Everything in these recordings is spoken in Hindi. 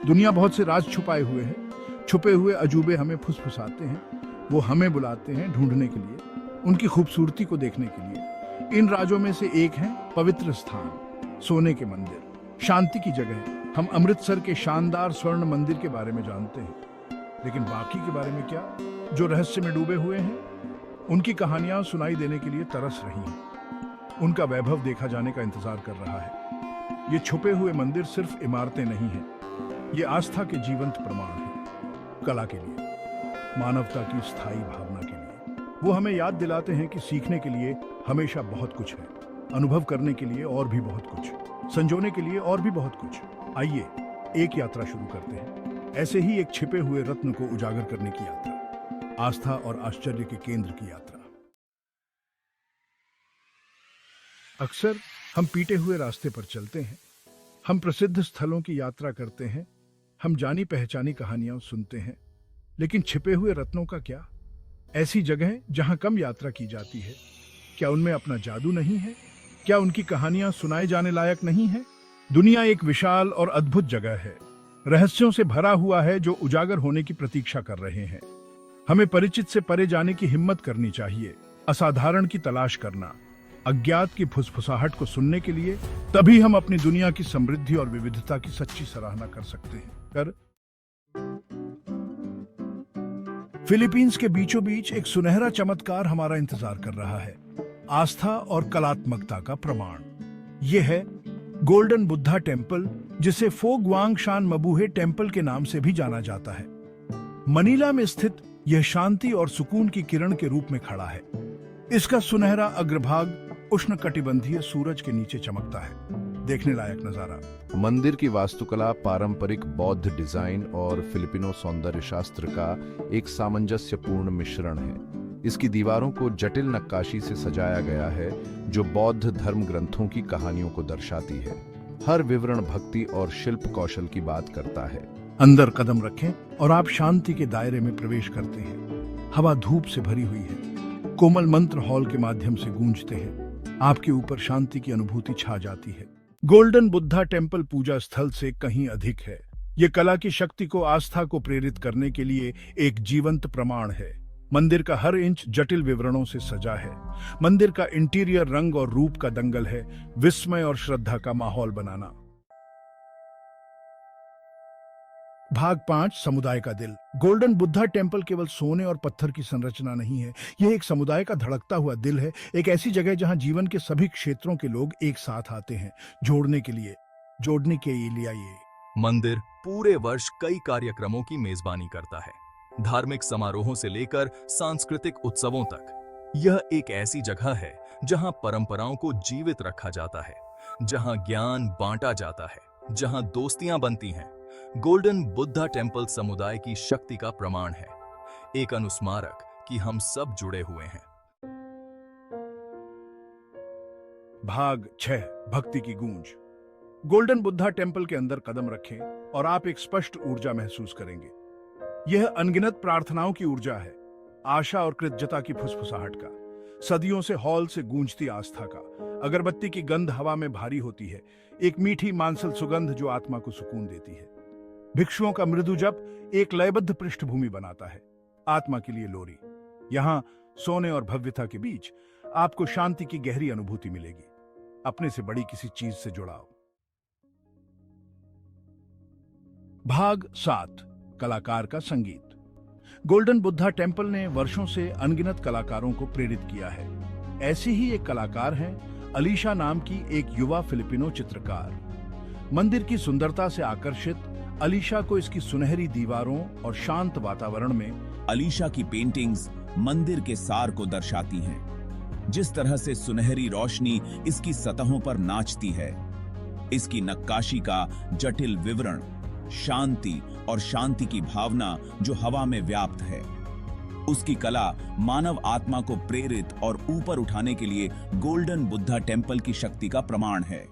दुनिया बहुत से राज छुपाए हुए है। छुपे हुए अजूबे हमें फुसफुसाते हैं। वो हमें बुलाते हैं ढूंढने के लिए, उनकी खूबसूरती को देखने के लिए। इन राजों में से एक है पवित्र स्थान, सोने के मंदिर, शांति की जगह। हम अमृतसर के शानदार स्वर्ण मंदिर के बारे में जानते हैं, लेकिन बाकी के बारे में क्या? जो रहस्य में डूबे हुए हैं, उनकी कहानियां सुनाई देने के लिए तरस रही हैं। उनका वैभव देखा जाने का इंतजार कर रहा है। ये छुपे हुए मंदिर सिर्फ इमारतें नहीं हैं, ये आस्था के जीवंत प्रमाण हैं। कला के लिए, मानवता की स्थायी भावना के लिए। वो हमें याद दिलाते हैं कि सीखने के लिए हमेशा बहुत कुछ है, अनुभव करने के लिए और भी बहुत कुछ, संजोने के लिए और भी बहुत कुछ। आइए एक यात्रा शुरू करते हैं, ऐसे ही एक छिपे हुए रत्न को उजागर करने की यात्रा, आस्था और आश्चर्य के केंद्र की यात्रा। अक्सर हम पीटे हुए रास्ते पर चलते हैं, हम प्रसिद्ध स्थलों की यात्रा करते हैं, हम जानी पहचानी कहानियां सुनते हैं, लेकिन छिपे हुए रत्नों का क्या? ऐसी जगह जहां कम यात्रा की जाती है, क्या उनमें अपना जादू नहीं है? क्या उनकी कहानियां सुनाए जाने लायक नहीं है? दुनिया एक विशाल और अद्भुत जगह है, रहस्यों से भरा हुआ है, जो उजागर होने की प्रतीक्षा कर रहे हैं। हमें परिचित से परे जाने की हिम्मत करनी चाहिए, असाधारण की तलाश करना, अज्ञात की फुसफुसाहट को सुनने के लिए। तभी हम अपनी दुनिया की समृद्धि और विविधता की सच्ची सराहना कर सकते हैं। फिलीपींस के बीचों बीच एक सुनहरा चमत्कार हमारा इंतजार कर रहा है, आस्था और कलात्मकता का प्रमाण। यह है गोल्डन बुद्धा टेम्पल, जिसे फो ग्वांग शान मबूहे टेम्पल के नाम से भी जाना जाता है। मनीला में स्थित यह शांति और सुकून की किरण के रूप में खड़ा है। इसका सुनहरा अग्रभाग उष्णकटिबंधीय सूरज के नीचे चमकता है, देखने लायक नजारा। मंदिर की वास्तुकला पारंपरिक बौद्ध डिजाइन और फिलिपिनो सौंदर्य शास्त्र का एक सामंजस्यपूर्ण मिश्रण है। इसकी दीवारों को जटिल नक्काशी से सजाया गया है, जो बौद्ध धर्म ग्रंथों की कहानियों को दर्शाती है। हर विवरण भक्ति और शिल्प कौशल की बात करता है। अंदर कदम रखें और आप शांति के दायरे में प्रवेश करते हैं। हवा धूप से भरी हुई है, कोमल मंत्र हॉल के माध्यम से गूंजते हैं। आपके ऊपर शांति की अनुभूति छा जाती है। गोल्डन बुद्धा टेम्पल पूजा स्थल से कहीं अधिक है। यह कला की शक्ति को, आस्था को प्रेरित करने के लिए एक जीवंत प्रमाण है। मंदिर का हर इंच जटिल विवरणों से सजा है। मंदिर का इंटीरियर रंग और रूप का दंगल है, विस्मय और श्रद्धा का माहौल बनाना। भाग 5, समुदाय का दिल। गोल्डन बुद्धा टेम्पल केवल सोने और पत्थर की संरचना नहीं है, यह एक समुदाय का धड़कता हुआ दिल है। एक ऐसी जगह जहां जीवन के सभी क्षेत्रों के लोग एक साथ आते हैं, जोड़ने के लिए। ये मंदिर पूरे वर्ष कई कार्यक्रमों की मेजबानी करता है, धार्मिक समारोहों से लेकर सांस्कृतिक उत्सवों तक। यह एक ऐसी जगह है जहां परंपराओं को जीवित रखा जाता है, जहां ज्ञान बांटा जाता है, जहां दोस्तियां बनती हैं। गोल्डन बुद्धा टेम्पल समुदाय की शक्ति का प्रमाण है, एक अनुस्मारक कि हम सब जुड़े हुए हैं। भाग 6, भक्ति की गूंज। गोल्डन बुद्धा टेम्पल के अंदर कदम रखें और आप एक स्पष्ट ऊर्जा महसूस करेंगे। यह अनगिनत प्रार्थनाओं की ऊर्जा है, आशा और कृतज्ञता की फुसफुसाहट का, सदियों से हॉल से गूंजती आस्था का। अगरबत्ती की गंध हवा में भारी होती है, एक मीठी मांसल सुगंध जो आत्मा को सुकून देती है। भिक्षुओं का मृदु जप एक लयबद्ध पृष्ठभूमि बनाता है, आत्मा के लिए लोरी। यहां सोने और भव्यता के बीच आपको शांति की गहरी अनुभूति मिलेगी, अपने से बड़ी किसी चीज से जुड़ाव। भाग 7, कलाकार का संगीत। गोल्डन बुद्धा टेम्पल ने वर्षों से अनगिनत कलाकारों को प्रेरित किया है। ऐसी ही एक कलाकार हैं अलीशा नाम की एक युवा फिलिपिनो चित्रकार। मंदिर की सुंदरता से आकर्षित अलीशा को इसकी सुनहरी दीवारों और शांत वातावरण में अलीशा की पेंटिंग्स मंदिर के सार को दर्शाती हैं। जिस तरह से सुनहरी रोशनी इसकी सतहों पर नाचती है, इसकी नक्काशी का जटिल विवरण, शांति और शांति की भावना जो हवा में व्याप्त है। उसकी कला मानव आत्मा को प्रेरित और ऊपर उठाने के लिए गोल्डन बुद्धा टेम्पल की शक्ति का प्रमाण है।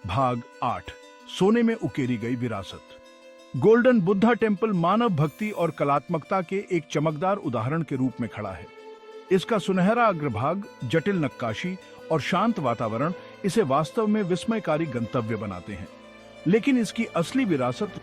भाग 8, सोने में उकेरी गई विरासत। गोल्डन बुद्धा टेम्पल मानव भक्ति और कलात्मकता के एक चमकदार उदाहरण के रूप में खड़ा है। इसका सुनहरा अग्रभाग जटिल नक्काशी और शांत वातावरण इसे वास्तव में विस्मयकारी गंतव्य बनाते हैं। लेकिन इसकी असली विरासत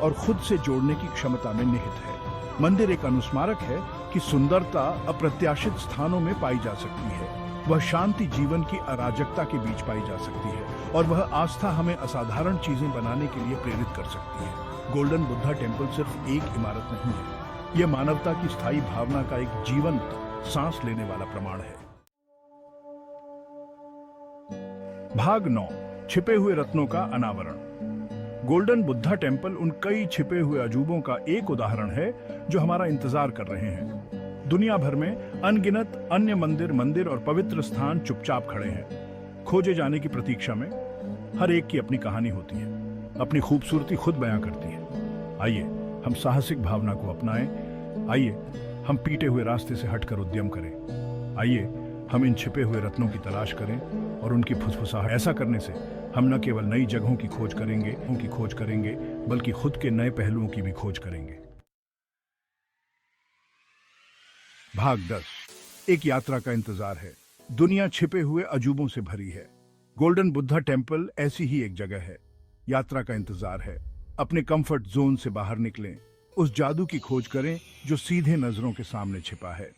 और खुद से जोड़ने की क्षमता में निहित है। मंदिर एक अनुस्मारक है कि सुंदरता अप्रत्याशित स्थानों में पाई जा सकती है। वह शांति जीवन की अराजकता के बीच पाई जा सकती है और वह आस्था हमें असाधारण चीजें बनाने के लिए प्रेरित कर सकती है। गोल्डन बुद्धा टेम्पल सिर्फ एक इमारत नहीं है, यह मानवता की स्थायी भावना का एक जीवंत सांस लेने वाला प्रमाण है। भाग 9, छिपे हुए रत्नों का अनावरण। गोल्डन बुद्धा टेम्पल उन कई छिपे हुए अजूबों का एक उदाहरण है जो हमारा इंतजार कर रहे हैं। दुनिया भर में अनगिनत अन्य मंदिर और पवित्र स्थान चुपचाप खड़े हैं, खोजे जाने की प्रतीक्षा में। हर एक की अपनी कहानी होती है, अपनी खूबसूरती खुद बयां करती है। आइए हम साहसिक भावना को अपनाएं। आइए हम पीटे हुए रास्ते से हटकर उद्यम करें। आइए हम इन छिपे हुए रत्नों की तलाश करें और उनकी फुसफुसाहट। ऐसा करने से हम न केवल नई जगहों की खोज करेंगे बल्कि खुद के नए पहलुओं की भी खोज करेंगे। भाग 10, एक यात्रा का इंतजार है। दुनिया छिपे हुए अजूबों से भरी है। गोल्डन बुद्धा टेम्पल ऐसी ही एक जगह है। यात्रा का इंतजार है। अपने कंफर्ट जोन से बाहर निकलें, उस जादू की खोज करें जो सीधे नजरों के सामने छिपा है।